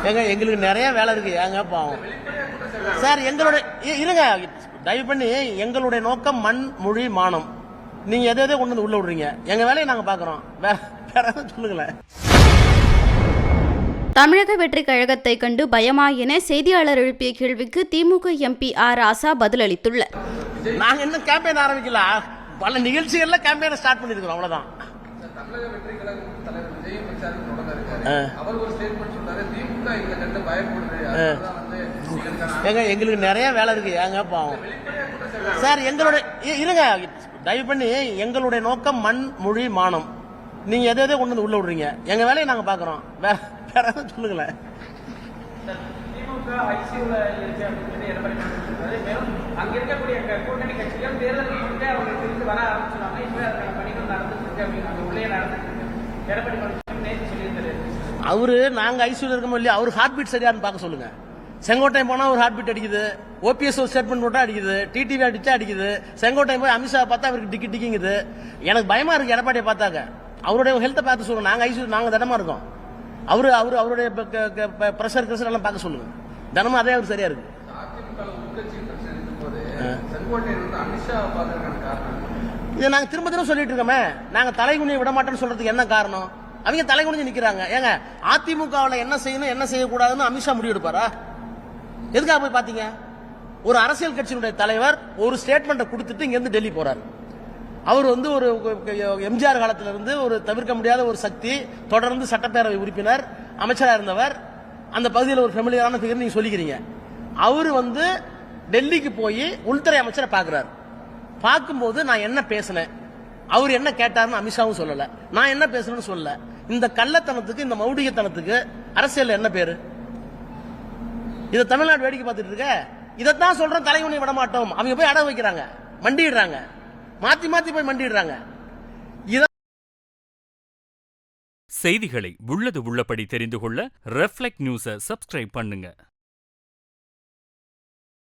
ஏங்க எங்களுக்கு நிறைய வேலை இருக்கு. ஏங்க பாவம் சார், எங்களுடைய இருங்க, தயவு பண்ணி எங்களுடைய நோக்கம் மண் மொழி மானம். நீங்க எதை கொண்டு வந்து உள்ள விடுறீங்க? எங்க வேலையை நாங்க பாக்குறோம். வேற சொல்லுங்களேன். தமிழக வெற்றி கழகத்தை கண்டு பயமா என செய்தியாளர் எழுப்பிய கேள்விக்கு திமுக எம்பி ஆர் ராசா பதிலளித்துள்ளார். நாங்க இன்னும் கேம்பெயின் ஆரம்பிக்கல, பல நிகழ்ச்சிகள்ல கேம்பெயினை ஸ்டார்ட் பண்ணிருக்கிறோம், அவ்வளவுதான். தமிழக வெற்றி கழகம் தலைவர் விஜய் பிரச்சாரம் தொடங்க இருக்காரு. அவர் ஒரு ஸ்டேட்மெண்ட் சொன்னாரு, திமுக இதை கண்டு பயப்படுது. ஏங்க எங்களுக்கு நிறைய வேலை இருக்கு. ஏங்க பாவம் சார், எங்களுடைய இருங்க, தயவு பண்ணி எங்களுடைய நோக்கம் மண் மொழி மானம். நீங்க எதை கொண்டு வந்து உள்ள விடுறீங்க? எங்க வேலையை நாங்க பாக்குறோம். வேற சொல்லுங்களேன். திமுக ஐசியூல இருக்கு அப்படின்னு எடப்பாடி சொல்றாரு. மேலும் அங்க இருக்கக்கூடிய கூட்டணி கட்சிகள் தேர்தலுக்கு முன்பே அவங்களுக்கு இருந்து வர ஆரம்பிச்சிருவாங்க. இப்ப அதுக்கான பணிகள் நடந்துட்டு அப்படின்னு அங்க உள்ளே நடந்துட்டு எடப்பாடி பழனிசாமி நேற்று சொல்லியிருந்தாரு. அவரு நாங்க ஐசியூல இருக்கோம் இல்லையா, அவர் ஹார்ட் பீட் சரியான்னு பார்க்க சொல்லுங்க. செங்கோட்டையன் போனா ஒரு ஹார்ட் பீட் அடிக்குது, ஓபிஎஸ் ஒரு ஸ்டேட்மெண்ட் போட்டா அடிக்குது, டிடிவி அடிச்சா அடிக்குது. செங்கோட்டையன் போய் அமித்ஷா பார்த்தா அவருக்கு டிக்கி டிக்கிங்குது. எனக்கு பயமா இருக்கு எடப்பாடியை பார்த்தாக்க. அவருடைய ஹெல்த்தை பார்த்து சொல்லுங்க. நாங்க ஐசியூ நாங்க தினமா இருக்கோம். அவருடைய பிரஷர் எல்லாம் பார்க்க சொல்லுங்க. தினமும் அதே அவர் சரியா இருக்கு. இதை நாங்க திரும்ப சொல்லிட்டு இருக்கோமே. நாங்க தலைகுனியை விட மாட்டோம்னு சொல்றதுக்கு என்ன காரணம்? அவங்க தலைகுனிஞ்சு நிக்கிறாங்க. ஏங்க அதிமுகவில் என்ன செய்யணும் என்ன செய்யக்கூடாதுன்னு அமித்ஷா முடிவு எடுப்பாரா? எதுக்காக போய் பாத்தீங்க? ஒரு அரசியல் கட்சியினுடைய தலைவர் ஒரு ஸ்டேட்மெண்ட்டை கொடுத்துட்டு இங்க இருந்து டெல்லி போறாரு. அவர் வந்து ஒரு எம்ஜிஆர் காலத்துல இருந்து ஒரு தவிர்க்க முடியாத ஒரு சக்தி, தொடர்ந்து சட்டப்பேரவை உறுப்பினர், அமைச்சராக இருந்தவர், அந்த பகுதியில் ஒரு ஃபெமிலியரான ஃபிகர் நீங்க சொல்லிக்கிறீங்க. அவரு வந்து டெல்லிக்கு போய் உள்துறை அமைச்சரை பாக்குறாரு. பார்க்கும்போது நான் என்ன பேசினேன், அவர் என்ன கேட்டாருன்னு அமித்ஷாவும் சொல்லல, நான் என்ன பேசுறேன்னு சொல்லல. இந்த கள்ளத்தனத்துக்கு, இந்த மௌடிகத்தனத்துக்கு அரசியல் என்ன பேரு? இதை தமிழ்நாடு வேடிக்கை பார்த்துட்டு இருக்க. இதைத்தான் சொல்றேன், தலைவனை விட மாட்டோம். அவங்க போய் அடகு வைக்கிறாங்க, மண்டிடுறாங்க, மாத்தி மாத்தி போய் மண்டிடுறாங்க. செய்திகளை உள்ளது உள்ளபடி தெரிந்து கொள்ள ரெஃப்ளெக்ட் நியூஸை சப்ஸ்கிரைப் பண்ணுங்க.